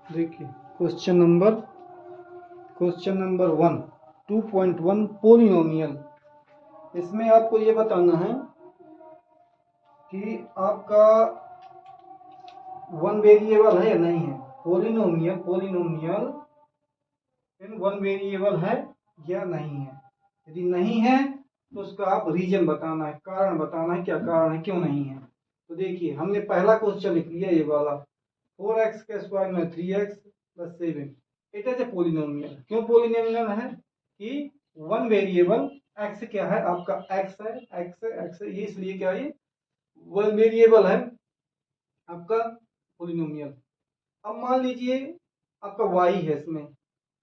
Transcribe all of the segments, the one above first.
देखिए question number 1 2.1 polynomial. इसमें आपको ये बताना है कि आपका वन वेरिएबल है या नहीं है। पोलिनोमियल इन वन वेरिएबल है या नहीं है। यदि नहीं है तो उसका आप रीजन बताना है, कारण बताना है, क्या कारण है, क्यों नहीं है। तो देखिए हमने पहला क्वेश्चन लिख लिया ये वाला, 4x का स्क्वायर में 3x + 7। It is a polynomial. क्यों पोलिनोमियल है कि वन वेरिएबल x क्या है, आपका x है, x है, ये इसलिए क्या है, वन वेरिएबल है आपका पोलिनोमियल। अब मान लीजिए आपका y है, इसमें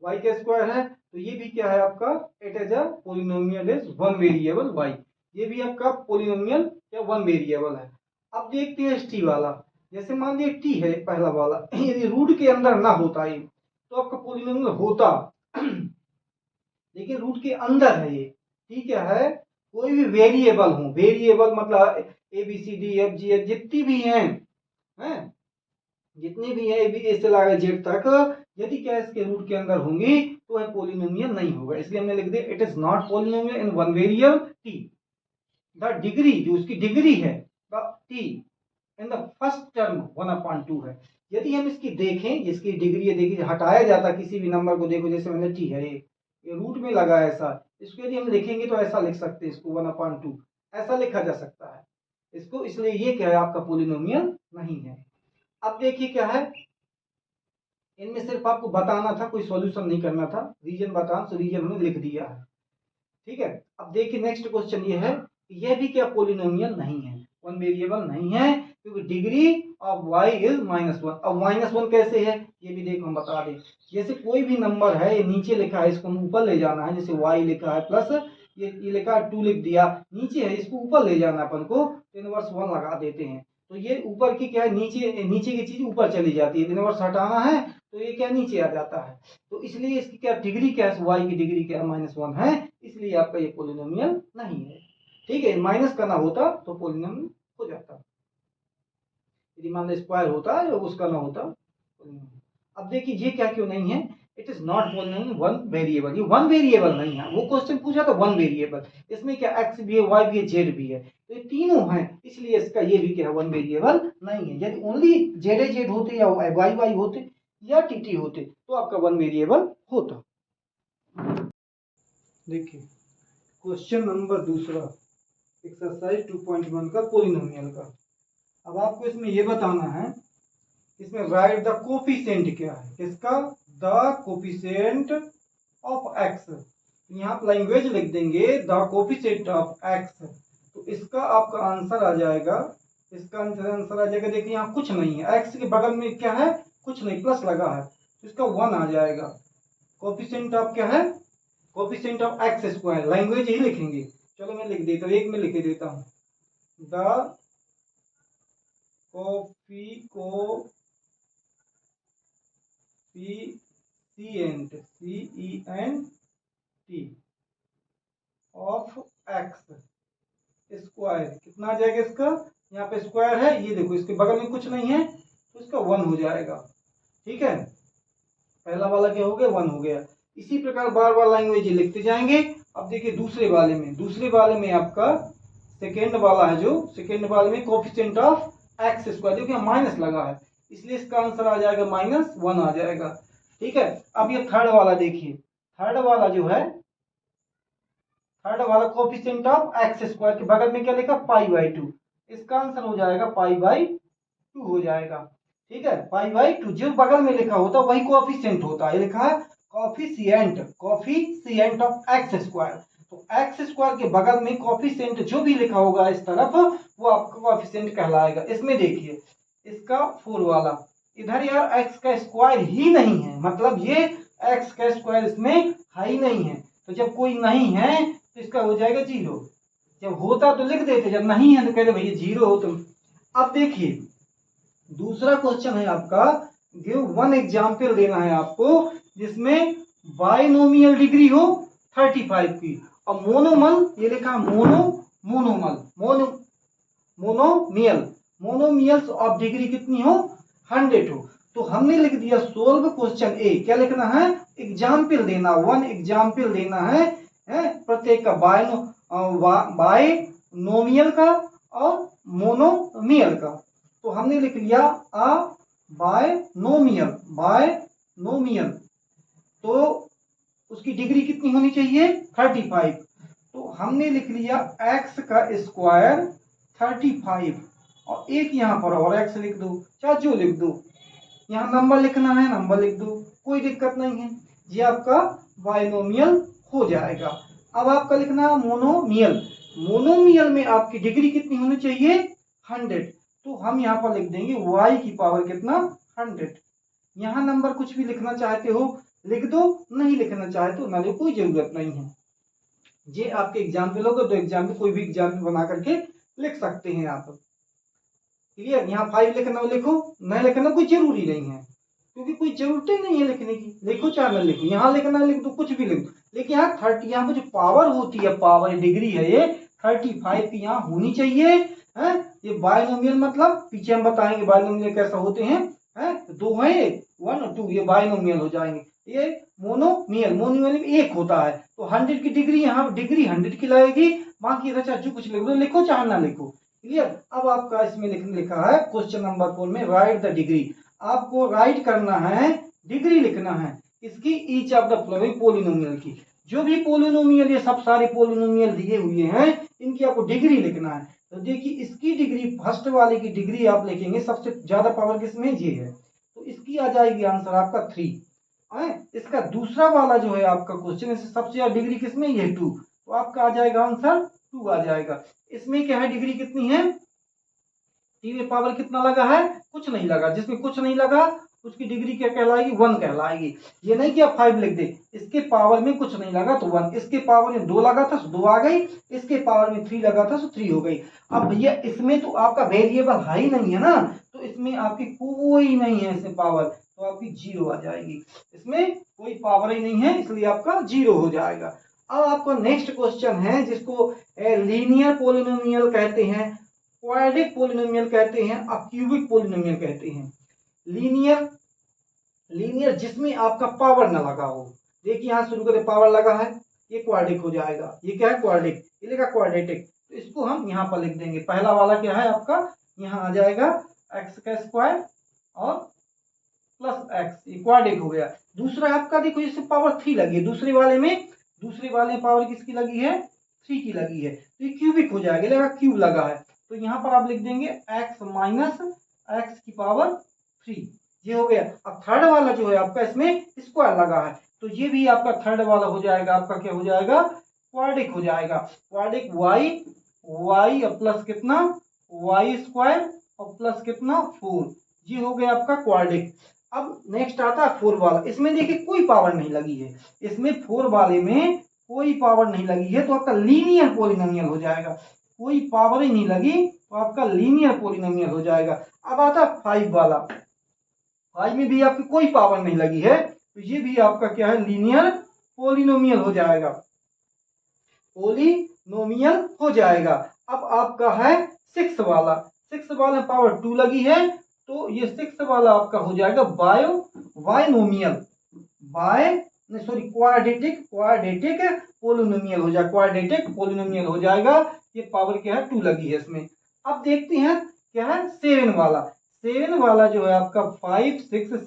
y का स्क्वायर है, तो ये भी क्या है आपका, it is a polynomial is one variable y। ये भी आपका पोलिनोमियल या वन वेरिएबल है। अब देखते हैं टी वाला। जैसे मान लीजिए टी है पहला वाला, यदि रूट के अंदर ना होता ये तो आपका पोलिनोमियल होता, लेकिन रूट के अंदर है ये। ठीक है, कोई भी वेरिएबल हो, वेरिएबल मतलब A B C D F G H जितनी भी हैं, जितनी भी है ए से लाकर जेड तक, यदि क्या इसके रूट के अंदर होंगी तो है पोलिनोमियल नहीं होगा। इसलिए हमने लिख दिया it is not polynomial in one variable T. The degree, जो उसकी डिग्री है T in the first term 1/2 है। यदि हम इसकी देखें, इसकी डिग्री है, देखिए हटाया जाता किसी भी नंबर को, देखो जैसे मैंने टी है ये रूट में लगा है ऐसा, इसको यदि हम लिखेंगे तो ऐसा लिख सकते हैं, इसको 1/2 ऐसा लिखा जा सकता है इसको। इसलिए ये क्या है, आपका पोलिनोमियल नहीं है। अब देखिए क्या है, इनमें सिर्फ आपको बताना था, कोई सॉल्यूशन नहीं करना था, रीजन बताना, तो रीजन हमने लिख दिया है। ठीक है, अब देखिए नेक्स्ट क्वेश्चन ये है, यह भी क्या पोलिनोमियल नहीं है, वन वेरिएबल नहीं है, क्योंकि डिग्री ऑफ y इज -1। अब -1 कैसे है ये भी देखो हम बता दें। जैसे कोई भी नंबर है, ये नीचे लिखा है, इसको हम ऊपर ले जाना है, जैसे y लिखा है प्लस ये लिखा है 2 लिख दिया, नीचे है, इसको ऊपर ले जाना अपन को, तो इनवर्स 1 लगा देते हैं। तो ये ऊपर की क्या है, नीचे की चीज ऊपर चली जाती है, इनवर्स हटाना है तो ये क्या नीचे आ जाता है। तो इसलिए इसकी क्या डिग्री क्या है, y की डिग्री क्या है, -1 है, इसलिए आपका ये पोलिनोमियल नहीं है। ठीक है, माइनस करना होता तो पोलिनोमियल हो जाता, यदि मान लो स्क्वायर होता है उसका ना होता। अब देखिए ये क्या क्यों नहीं है, it is not polynomial one variable. ये वन वेरिएबल नहीं है, वो क्वेश्चन पूछा था वन वेरिएबल, इसमें क्या एक्स भी है, वाई भी है, जेड भी है, तो ये तीनों हैं, इसलिए इसका ये भी क्या है, वन वेरिएबल नहीं है। यदि ओनली जेड होते या वाई वाई होते या टी होते तो आपका वन वेरिएबल होता। देखिए क्वेश्चन नंबर दूसरा, एक्सरसाइज 2.1 का पोलिनोमियल का। अब आपको इसमें ये बताना है, इसमें राइट द कोफिशिएंट क्या है, किसका, द कोफिशिएंट ऑफ एक्स। यहाँ आप लैंग्वेज लिख देंगे द कोफिशिएंट ऑफ एक्स, तो इसका आपका आंसर आ जाएगा, इसका आंसर आ जाएगा। देखिए यहाँ कुछ नहीं है, एक्स के बगल में क्या है, कुछ नहीं, प्लस लगा है, तो इसका 1 आ जाएगा। कोफिशिएंट ऑफ क्या है, coefficient of X square, language ही लिखेंगे। चलो मैं लिख देता हूँ, एक में लिख देता हूँ, the coefficient of X square कितना आ जाएगा इसका, यहाँ पे स्क्वायर है, ये देखो इसके बगल में कुछ नहीं है तो इसका 1 हो जाएगा। ठीक है, पहला वाला क्या हो गया, 1 हो गया। इसी प्रकार बार बार लैंग्वेज लिखते जाएंगे। अब देखिए दूसरे वाले में आपका सेकेंड वाला है, जो सेकेंड वाले में कोफिशिएंट ऑफ एक्स स्क्वायर, जो कि माइनस लगा है, इसलिए इसका आंसर आ जाएगा -1 आ जाएगा। ठीक है, अब ये थर्ड वाला देखिए, थर्ड वाला जो है, थर्ड वाला कोफिशिएंट ऑफ एक्स स्क्वायर के बगल में क्या लिखा, π/2, इसका आंसर हो जाएगा π/2 हो जाएगा। ठीक है, π/2 जो बगल में लिखा होता है वही कोफिशिएंट होता है, लिखा है कोफिशिएंट ऑफ एक्स स्क्वायर, तो एक्स स्क्वायर के बगल में कोफिशिएंट जो भी लिखा होगा इस तरफ वो आपका कोफिशिएंट कहलाएगा। इसमें देखिए इसका 4 वाला, इधर यार एक्स का स्क्वायर ही नहीं है, मतलब ये एक्स का स्क्वायर इसमें है ही नहीं है, तो जब कोई नहीं है तो इसका हो जाएगा 0। जब होता तो लिख देते, जब नहीं है तो कहते भैया 0 हो तुम। अब देखिए दूसरा क्वेश्चन है आपका, गिव वन एग्जाम्पल देना है आपको जिसमें बाइनोमियल डिग्री हो 35 की, और मोनोमल, ये लिखा मोनोमियल्स ऑफ डिग्री कितनी हो, 100 हो। तो हमने लिख दिया सोल्व क्वेश्चन ए। क्या लिखना है? एग्जाम्पल देना, वन एग्जाम्पल देना है प्रत्येक का, बायनोमियल का और मोनोमियल का। तो हमने लिख लिया अ बायनोमियल, तो उसकी डिग्री कितनी होनी चाहिए? 35। तो हमने लिख लिया x का स्क्वायर 35 और एक यहाँ पर और x लिख दो, चाहे जो लिख दो। यहाँ नंबर लिखना है, नंबर लिख दो, कोई दिक्कत नहीं है। ये आपका बायनोमियल हो जाएगा। अब आपका लिखना है मोनोमियल। मोनोमियल में आपकी डिग्री कितनी होनी चाहिए? 100। तो हम यहाँ पर लिख देंगे y की पावर कितना? 100। यहाँ नंबर कुछ भी लिखना चाहते हो लिख दो, नहीं लिखना चाहे तो ना लिखो, कोई जरूरत नहीं है। ये आपके एग्जाम्पल होगा, तो एग्जाम्पल कोई भी एग्जाम्पल बना करके लिख सकते हैं आप। क्लियर? यहाँ 5 लिखना लिखो, नहीं लिखना कोई जरूरी नहीं है, क्योंकि कोई जरूरत ही नहीं है लिखने की। लिखो चाहे न लिखो, यहाँ लिखना लिख दो, कुछ भी लिख दो। लेकिन यहाँ 30, यहाँ पे जो पावर होती है, पावर डिग्री है ये 35 की यहाँ होनी चाहिए। है ये बायनोमियल मतलब पीछे हम बताएंगे बायनोमियल कैसा होते हैं। दो है 1 और 2, ये बायनोमियल हो जाएंगे। ये मोनोमियल में एक होता है। तो 100 की डिग्री, यहाँ डिग्री 100 की लगेगी। बाकी अच्छा जो कुछ लिख दो, लिखो चाहे ना लिखो। क्लियर? अब आपका इसमें लिखा है क्वेश्चन नंबर 4 में राइट द डिग्री। आपको राइट करना है, डिग्री लिखना है इसकी, each of the following polynomial की। जो भी पॉलिनोमियल, ये सब सारे पॉलिनोमियल दिए हुए हैं, इनकी आपको डिग्री लिखना है। तो देखिए इसकी डिग्री, फर्स्ट वाले की डिग्री आप लिखेंगे, सबसे ज्यादा पावर किसमें? ये है, तो इसकी आ जाएगी आंसर आपका 3। इसका दूसरा वाला जो है आपका क्वेश्चन, इससे सबसे ज्यादा डिग्री किसमें? ये 2, तो आपका आ जाएगा आंसर 2 आ जाएगा। इसमें क्या है? डिग्री कितनी है? टी में पावर कितना लगा है? कुछ नहीं लगा। जिसमें कुछ नहीं लगा उसकी डिग्री क्या कहलाएगी? 1 कहलाएगी। ये नहीं कि आप 5 लिख दे, इसके पावर में कुछ नहीं लगा तो 1, इसके पावर में 2 लगा था तो 2 आ गई, इसके पावर में 3 लगा था तो 3 हो गई। अब भैया इसमें तो आपका वेरिएबल हाई नहीं है ना, तो इसमें आपकी कोई नहीं है इसमें पावर, तो आपकी 0 आ जाएगी। इसमें कोई पावर ही नहीं है, इसलिए आपका 0 हो जाएगा। अब आपका नेक्स्ट क्वेश्चन है जिसको लीनियर पॉलिनोमियल कहते हैं, क्वाड्रेटिक पॉलिनोमियल कहते हैं, और क्यूबिक पॉलिनोमियल कहते हैं। लीनियर जिसमें आपका पावर ना लगा हो। देखिए यहाँ शुरू करें, पावर लगा है, ये क्वाड्रेटिक हो जाएगा। ये क्या है? क्वाड्रेटिक। ये लिखा क्वाड्रेटिक, तो इसको हम यहाँ पर लिख देंगे। पहला वाला क्या है आपका? यहाँ आ जाएगा x का स्क्वायर और प्लस x, ये क्वाड्रेटिक हो गया। दूसरा आपका देखो इससे पावर 3 लगी है, दूसरे वाले में पावर किसकी लगी है? 3 की लगी है, तो ये क्यूबिक हो जाएगा। लगा क्यूब लगा है, तो यहाँ पर आप लिख देंगे x माइनस x की पावर 3, ये हो गया। अब थर्ड वाला जो है आपका, इसमें स्क्वायर लगा है, तो ये भी आपका थर्ड वाला हो जाएगा। आपका क्या हो जाएगा? क्वाड्रेटिक हो जाएगा। क्वाड्रेटिक y और प्लस कितना? y स्क्वायर और प्लस कितना? 4, ये हो गया आपका क्वाड्रेटिक। अब नेक्स्ट आता है 4 वाला। इसमें देखिए कोई पावर नहीं लगी है, इसमें 4 वाले में कोई पावर नहीं लगी है, तो आपका लीनियर पॉलिनोमियल हो जाएगा। कोई पावर ही नहीं लगी तो आपका लीनियर पॉलिनोमियल हो जाएगा। अब आता 5 वाला, 5 में भी आपकी कोई पावर नहीं लगी है, तो ये भी आपका क्या है? लीनियर पॉलिनोमियल हो जाएगा, पॉलिनोमियल हो जाएगा। अब आपका है 6 वाला। 6 वाला में पावर 2 लगी है, तो ये 6 वाला आपका हो जाएगा क्वाड्रेटिक पॉलिनोमियल हो जाएगा। क्वाड्रेटिक पॉलिनोमियल हो जाएगा। ये पावर क्या है? 2 लगी है इसमें। अब देखते हैं क्या है 7 वाला। 7 वाला जो है आपका 5 6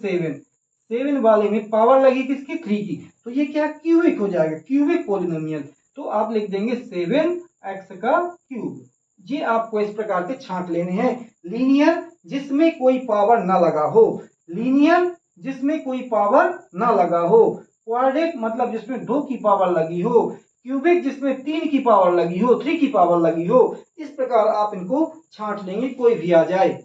7 वाले में पावर लगी किसकी? 3 की, तो ये क्या? क्यूबिक हो जाएगा, क्यूबिक पॉलिनोमियल। तो आप लिख देंगे 7x का क्यूब। ये आपको इस प्रकार के छांट लेने हैं। लीनियर जिसमें कोई पावर ना लगा हो, लीनियर जिसमें कोई पावर ना लगा हो, क्वाड्रेटिक मतलब जिसमें 2 की पावर लगी हो, क्यूबिक जिसमें 3 की पावर लगी हो, 3 की पावर लगी हो। इस प्रकार आप इनको छांट लेंगे, कोई भी आ जाए।